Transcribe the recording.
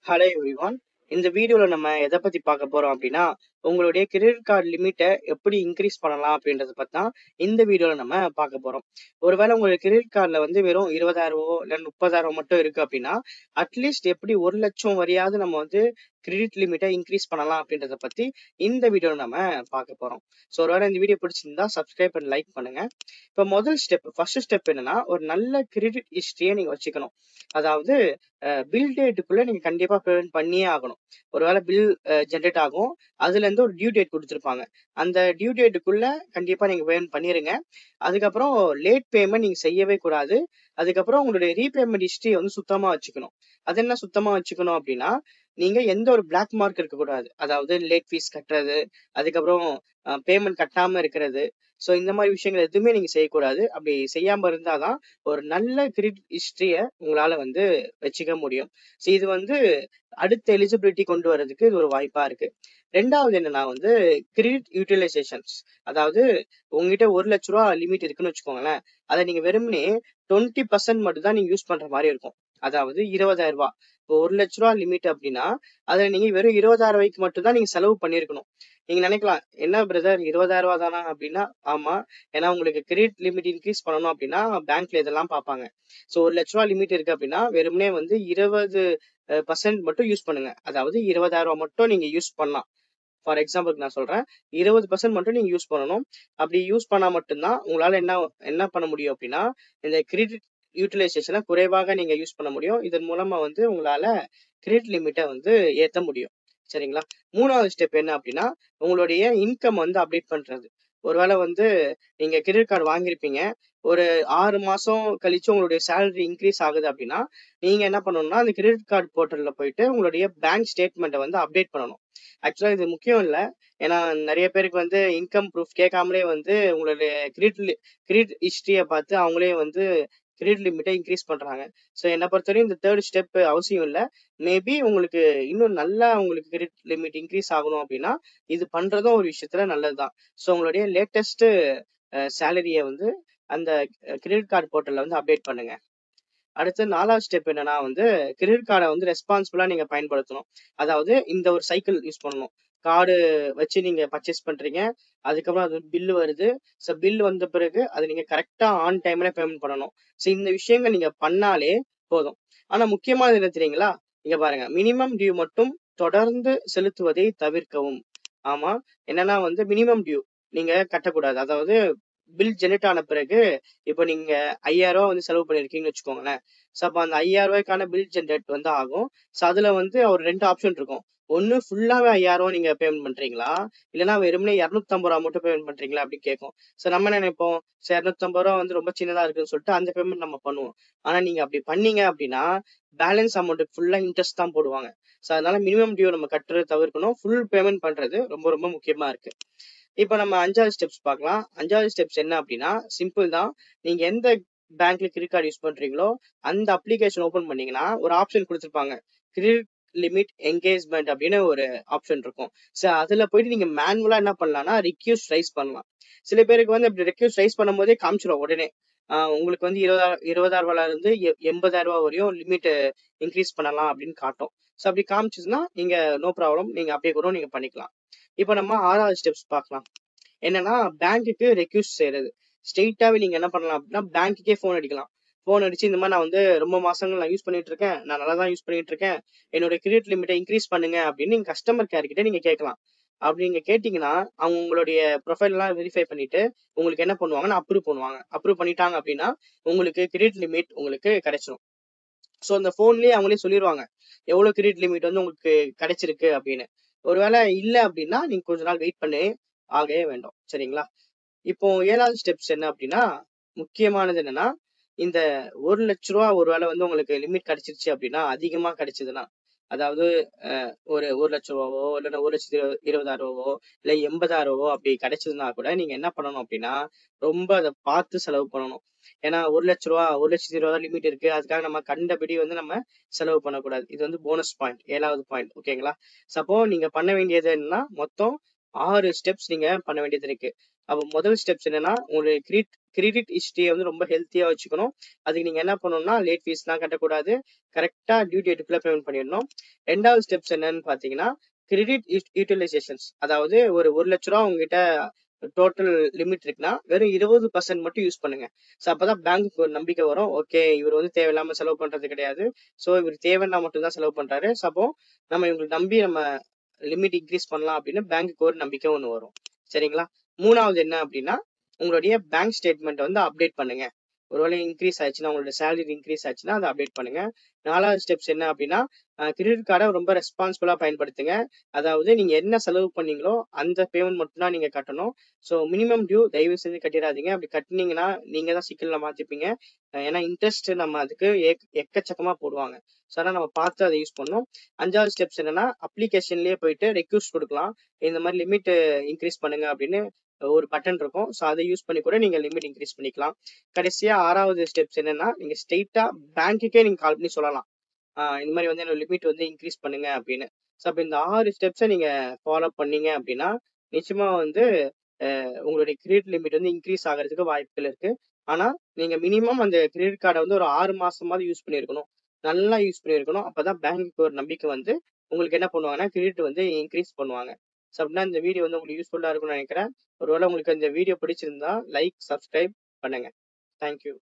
Hello everyone. இந்த வீடியோல நம்ம எதை பத்தி பார்க்க போறோம் அப்படின்னா, உங்களுடைய கிரெடிட் கார்டு லிமிட்டை எப்படி இன்க்ரீஸ் பண்ணலாம் அப்படின்றத பத்தி தான் இந்த வீடியோல நம்ம பார்க்க போறோம். ஒருவேளை உங்க கிரெடிட் கார்டுல வந்து வெறும் 20,000 இல்ல 30,000 மட்டும் இருக்கு அப்படின்னா, அட்லீஸ்ட் எப்படி 1,00,000 வரையாவது நம்ம வந்து கிரெடிட் லிமிட்டை இன்க்ரீஸ் பண்ணலாம் அப்படின்றத பத்தி இந்த வீடியோல நம்ம பார்க்க போறோம். ஸோ ஒருவேளை இந்த வீடியோ பிடிச்சிருந்தா சப்ஸ்கிரைப் அண்ட் லைக் பண்ணுங்க. இப்போ முதல் ஃபர்ஸ்ட் ஸ்டெப் என்னன்னா, ஒரு நல்ல கிரெடிட் ஹிஸ்டரியை நீங்க வச்சுக்கணும். அதாவது பில் டேட்டுக்குள்ள நீங்க கண்டிப்பா பேமெண்ட் பண்ணியே ஆகணும். ஒருவேளை பில் ஜென்ரேட் ஆகும். அதுல இருந்து ஒரு டியூ டேட் கொடுத்துருப்பாங்க. அந்த டியூ டேட்டுக்குள்ள கண்டிப்பா நீங்க பேமெண்ட் பண்ணிருங்க. அதுக்கப்புறம் லேட் பேமெண்ட் நீங்க செய்யவே கூடாது. அதுக்கப்புறம் உங்களுடைய ரீபேமெண்ட் ஹிஸ்டரி வந்து சுத்தமா வச்சுக்கணும். அது என்ன சுத்தமா வச்சுக்கணும் அப்படின்னா, நீங்க எந்த ஒரு பிளாக் மார்க் இருக்கக்கூடாது. அதாவது லேட் ஃபீஸ் கட்டுறது, அதுக்கப்புறம் பேமெண்ட் கட்டாம இருக்கிறது. ஸோ இந்த மாதிரி விஷயங்கள் எதுவுமே நீங்க செய்யக்கூடாது. அப்படி செய்யாம இருந்தாதான் ஒரு நல்ல கிரெடிட் ஹிஸ்டரிய உங்களால வந்து வச்சுக்க முடியும். ஸோ இது வந்து அடுத்த எலிஜிபிலிட்டி கொண்டு வர்றதுக்கு இது ஒரு வாய்ப்பா இருக்கு. ரெண்டாவது என்னன்னா வந்து கிரெடிட் யூட்டிலைசேஷன்ஸ். அதாவது உங்ககிட்ட 1,00,000 லிமிட் இருக்குன்னு வச்சுக்கோங்களேன். அதை நீங்க வெறுமனே 20% மட்டும் தான் நீங்க யூஸ் பண்ற மாதிரி இருக்கும். அதாவது 20,000. இப்போ 1,00,000 லிமிட் அப்படின்னா அதுல நீங்க வெறும் 20,000 மட்டும் தான் நீங்க செலவு பண்ணிருக்கணும். நீங்க நினைக்கலாம், என்ன பிரதர் 20,000 தானா அப்படின்னா, ஆமா. ஏன்னா உங்களுக்கு கிரெடிட் லிமிட் இன்க்ரீஸ் பண்ணணும் அப்படின்னா பேங்க்ல இதெல்லாம் பார்ப்பாங்க. ஸோ 1,00,000 லிமிட் இருக்கு அப்படின்னா வெறுமனே வந்து 20% மட்டும் யூஸ் பண்ணுங்க. அதாவது 20,000 மட்டும் நீங்க யூஸ் பண்ணலாம். ஃபார் எக்ஸாம்பிளுக்கு நான் சொல்றேன். 20% மட்டும் நீங்க யூஸ் பண்ணணும். அப்படி யூஸ் பண்ணா மட்டும்தான் உங்களால என்ன என்ன பண்ண முடியும் அப்படின்னா, இந்த கிரெடிட் யூட்டிலைசேஷனை குறைவாக நீங்க யூஸ் பண்ண முடியும். இதன் மூலமா வந்து உங்களால கிரெடிட் லிமிட்டை வந்து ஏத்த முடியும். சரிங்களா? 3வது ஸ்டெப் என்ன அப்படின்னா, உங்களுடைய இன்கம் வந்து அப்டேட் பண்றது. ஒருவேளை வந்து நீங்க கிரெடிட் கார்டு வாங்கியிருப்பீங்க. ஒரு 6 மாசம் கழிச்சு உங்களுடைய சேலரி இன்க்ரீஸ் ஆகுது அப்படின்னா, நீங்க என்ன பண்ணணும்னா, அந்த கிரெடிட் கார்டு போர்ட்டல்ல போயிட்டு உங்களுடைய பேங்க் ஸ்டேட்மெண்ட்டை வந்து அப்டேட் பண்ணணும். ஆக்சுவலா இது முக்கியம் இல்ல. ஏன்னா நெறைய பேருக்கு வந்து இன்கம் ப்ரூஃப் கேட்காமலே வந்து உங்களுடைய கிரெடிட் ஹிஸ்டரிய பார்த்து அவங்களே வந்து கிரெடிட் லிமிட்ட இன்க்ரீஸ் பண்றாங்க. ஸோ என்ன பொறுத்தவரையும் இந்த 3 ஸ்டெப் அவசியம் இல்ல. மேபி உங்களுக்கு இன்னும் நல்லா உங்களுக்கு கிரெடிட் லிமிட் இன்க்ரீஸ் ஆகணும் அப்படின்னா, இது பண்றதும் ஒரு விஷயத்துல நல்லதுதான். ஸோ உங்களுடைய லேட்டஸ்ட் சேலரிய வந்து அந்த கிரெடிட் கார்டு போர்ட்டல்ல வந்து அப்டேட் பண்ணுங்க. அடுத்து 4வது ஸ்டெப் என்னன்னா வந்து கிரெடிட் கார்டை வந்து ரெஸ்பான்சிபிளா நீங்க பயன்படுத்தணும். அதாவது இந்த ஒரு சைக்கிள் யூஸ் பண்ணணும். கார்டு வச்சு நீங்க பர்ச்சேஸ் பண்றீங்க. அதுக்கப்புறம் அது பில் வருது. ஸோ பில் வந்த பிறகு அது நீங்க கரெக்டா ஆன் டைம்ல பேமெண்ட் பண்ணணும். ஸோ இந்த விஷயங்கள் நீங்க பண்ணாலே போதும். ஆனா முக்கியமானது என்ன தெரியுங்களா? இங்க பாருங்க. மினிமம் டியூ மட்டும் தொடர்ந்து செலுத்துவதை தவிர்க்கவும். ஆமா. என்னன்னா வந்து மினிமம் டியூ நீங்க கட்டக்கூடாது. அதாவது பில் ஜெனரேட் ஆன பிறகு இப்போ நீங்க 5,000 வந்து செலவு பண்ணிருக்கீங்கன்னு வச்சுக்கோங்களேன். ஸோ அப்ப அந்த 5,000 பில் ஜெனரேட் வந்து ஆகும். ஸோ அதுல வந்து ஒரு 2 ஆப்ஷன் இருக்கும். ஒண்ணு ஃபுல்லாவே 5,000 நீங்க பேமெண்ட் பண்றீங்களா? இல்லன்னா வெறுமனே 250 மட்டும் பேமெண்ட் பண்றீங்களா அப்படின்னு கேட்கும். ஸோ நம்ம என்ன நினைப்போம், சரி 250 வந்து ரொம்ப சின்னதா இருக்குன்னு சொல்லிட்டு அந்த பேமெண்ட் நம்ம பண்ணுவோம். ஆனா நீங்க அப்படி பண்ணீங்க அப்படின்னா பேலன்ஸ் அமௌண்ட் ஃபுல்லா இன்ட்ரெஸ்ட் தான் போடுவாங்க. ஸோ அதனால மினிமம் டியூ நம்ம கட்டுறது தவிர்க்கணும். ஃபுல் பேமெண்ட் பண்றது ரொம்ப ரொம்ப முக்கியமா இருக்கு. இப்ப நம்ம 5வது ஸ்டெப்ஸ் பார்க்கலாம். 5வது ஸ்டெப்ஸ் என்ன அப்படின்னா, சிம்பிள் தான். நீங்க எந்த பேங்க்ல கிரெடிட் கார்டு யூஸ் பண்றீங்களோ, அந்த அப்ளிகேஷன் ஓப்பன் பண்ணீங்கன்னா, ஒரு ஆப்ஷன் குடுத்திருப்பாங்க. கிரெடிட் லிமிட் என்கேஜ்மென்ட் அப்படின்னு ஒரு ஆப்ஷன் இருக்கும். ஸோ அதுல போயிட்டு நீங்க மேனுவலா என்ன பண்ணலாம்னா, ரிக்வெஸ்ட் ரைஸ் பண்ணலாம். சில பேருக்கு வந்து அப்படி ரிக்வெஸ்ட் ரைஸ் பண்ணும்போதே காமிச்சிரும் உடனே. உங்களுக்கு வந்து 20,000 இருந்து 80,000 வரையும் லிமிட் இன்க்ரீஸ் பண்ணலாம் அப்படின்னு காட்டும். ஸோ அப்படி காமிச்சுச்சுன்னா, நீங்க நோ ப்ராப்ளம். நீங்க அப்படியே கூட நீங்க பண்ணிக்கலாம். இப்ப நம்ம 6வது ஸ்டெப்ஸ் பார்க்கலாம். என்னன்னா பேங்க்குக்கு ரெக்யூஸ்ட் செய்யறது. ஸ்ட்ரெயிட்டாவே நீங்க என்ன பண்ணலாம் அப்படின்னா, பேங்க்குக்கே ஃபோன் அடிக்கலாம். ஃபோன் அடிச்சு இந்த மாதிரி நான் வந்து ரொம்ப மாசங்கள் நான் யூஸ் பண்ணிட்டு இருக்கேன். நான் நல்லா தான் யூஸ் பண்ணிட்டு இருக்கேன். என்னோட கிரெடிட் லிமிட்டை இன்க்ரீஸ் பண்ணுங்க அப்படின்னு நீங்க கஸ்டமர் கேர் கிட்ட நீங்க கேட்கலாம். அப்படி நீங்க கேட்டீங்கன்னா, அவங்க உங்களுடைய ப்ரொஃபைல் எல்லாம் வெரிஃபை பண்ணிட்டு உங்களுக்கு என்ன பண்ணுவாங்கன்னா அப்ரூவ் பண்ணுவாங்க. அப்ரூவ் பண்ணிட்டாங்க அப்படின்னா உங்களுக்கு கிரெடிட் லிமிட் உங்களுக்கு கிடைச்சிடும். ஸோ அந்த ஃபோன்லயே அவங்களே சொல்லிடுவாங்க. எவ்வளவு கிரெடிட் லிமிட் வந்து உங்களுக்கு கிடைச்சிருக்கு அப்படின்னு. ஒருவேளை இல்ல அப்படின்னா நீங்க கொஞ்ச நாள் வெயிட் பண்ணி ஆகவே வேண்டும். சரிங்களா? இப்போ 7வது ஸ்டெப்ஸ் என்ன அப்படின்னா, முக்கியமானது என்னன்னா, இந்த 1,00,000 ஒருவேளை வந்து உங்களுக்கு லிமிட் கிடைச்சிருச்சு அப்படின்னா, அதிகமா கிடைச்சதுன்னா, அதாவது ஒரு 1,00,000வோ இல்லைன்னா 1,20,000வோ இல்ல 80,000வோ அப்படி கிடைச்சதுன்னா கூட நீங்க என்ன பண்ணணும் அப்படின்னா, ரொம்ப அதை பார்த்து செலவு பண்ணணும். ஏன்னா 1,00,000 1,20,000 லிமிட் இருக்கு. அதுக்காக நம்ம கண்டபடி வந்து நம்ம செலவு பண்ணக்கூடாது. இது வந்து போனஸ் பாயிண்ட். 7வது பாயிண்ட். ஓகேங்களா? சப்போ நீங்க பண்ண வேண்டியது என்னன்னா, மொத்தம் 6 ஸ்டெப்ஸ் நீங்க பண்ண வேண்டியது இருக்கு. அப்ப முதல் ஸ்டெப்ஸ் என்னன்னா, உங்களுடைய கிரெடிட் ஹிஸ்டரியை வந்து ரொம்ப ஹெல்த்தியா வச்சுக்கணும். அதுக்கு நீங்க என்ன பண்ணணும்னா லேட் ஃபீஸ்லாம் கட்டக்கூடாது. கரெக்டா டியூ டேட்டுக்குள்ள பேமெண்ட் பண்ணிடணும். 2வது ஸ்டெப்ஸ் என்னன்னு பாத்தீங்கன்னா கிரெடிட் யூட்டிலைசேஷன்ஸ். அதாவது ஒரு 1,00,000 உங்ககிட்ட டோட்டல் லிமிட் இருக்குன்னா வெறும் 20% மட்டும் யூஸ் பண்ணுங்க. ஸோ அப்பதான் பேங்க்குக்கு ஒரு நம்பிக்கை வரும். ஓகே, இவர் வந்து தேவையில்லாம செலவு பண்றது கிடையாது. ஸோ இவர் தேவைன்னா மட்டும் தான் செலவு பண்றாரு. ஸோ அப்போ நம்ம இவங்களுக்கு நம்பி நம்ம லிமிட் இன்க்ரீஸ் பண்ணலாம் அப்படின்னு பேங்க்குக்கு ஒரு நம்பிக்கை ஒன்று வரும். சரிங்களா? 3வது என்ன அப்படின்னா உங்களுடைய பேங்க் ஸ்டேட்மெண்ட் வந்து அப்டேட் பண்ணுங்க. ஒருவேளை இன்க்ரீஸ் ஆச்சுன்னா உங்களோட சேலரி இன்க்ரீஸ் ஆச்சுன்னா அதை அப்டேட் பண்ணுங்க. 4வது ஸ்டெப்ஸ் என்ன அப்படின்னா கிரெடிட் கார்டை ரொம்ப ரெஸ்பான்சிபிளா பயன்படுத்துங்க. அதாவது நீங்க என்ன செலவு பண்ணீங்களோ அந்த பேமெண்ட் மட்டும் தான் நீங்க கட்டணும். ஸோ மினிமம் டியூ தயவு செஞ்சு கட்டிடாதீங்க. அப்படி கட்டினீங்கன்னா நீங்க தான் சிக்கல்ல மாட்டிப்பீங்க. ஏன்னா இன்ட்ரெஸ்ட் நம்ம அதுக்கு எக்கச்சக்கமா போடுவாங்க. ஸோ அதனால நம்ம பார்த்து அதை யூஸ் பண்ணணும். 5வது ஸ்டெப்ஸ் என்னன்னா அப்ளிகேஷன்லயே போயிட்டு ரெக்வஸ்ட் கொடுக்கலாம். இந்த மாதிரி லிமிட் இன்க்ரீஸ் பண்ணுங்க அப்படின்னு ஒரு பட்டன் இருக்கும். ஸோ அதை யூஸ் பண்ணி கூட நீங்க லிமிட் இன்க்ரீஸ் பண்ணிக்கலாம். கடைசியா 6வது ஸ்டெப்ஸ் என்னன்னா நீங்க ஸ்ட்ரெயிட்டா பேங்க்குக்கே நீங்க கால் பண்ணி சொல்லலாம். இந்த மாதிரி வந்து என்னோட லிமிட் வந்து இன்க்ரீஸ் பண்ணுங்க அப்படின்னு. ஸோ அப்போ இந்த 6 ஸ்டெப்ஸை நீங்க ஃபாலோ பண்ணீங்க அப்படின்னா நிச்சயமா வந்து உங்களுடைய கிரெடிட் லிமிட் வந்து இன்க்ரீஸ் ஆகிறதுக்கு வாய்ப்புகள் இருக்கு. ஆனா நீங்க மினிமம் அந்த கிரெடிட் கார்டை வந்து ஒரு 6 மாசமாவது யூஸ் பண்ணியிருக்கணும். நல்லா யூஸ் பண்ணியிருக்கணும். அப்பதான் பேங்க்குக்கு ஒரு நம்பிக்கை வந்து உங்களுக்கு என்ன பண்ணுவாங்கன்னா கிரெடிட் வந்து இன்க்ரீஸ் பண்ணுவாங்க. ஸோ அப்படின்னா இந்த வீடியோ வந்து உங்களுக்கு யூஸ்ஃபுல்லா இருக்கும்னு நினைக்கிறேன். ஒருவேளை உங்களுக்கு இந்த வீடியோ பிடிச்சிருந்தா லைக், சப்ஸ்கிரைப் பண்ணுங்க. தேங்க்யூ.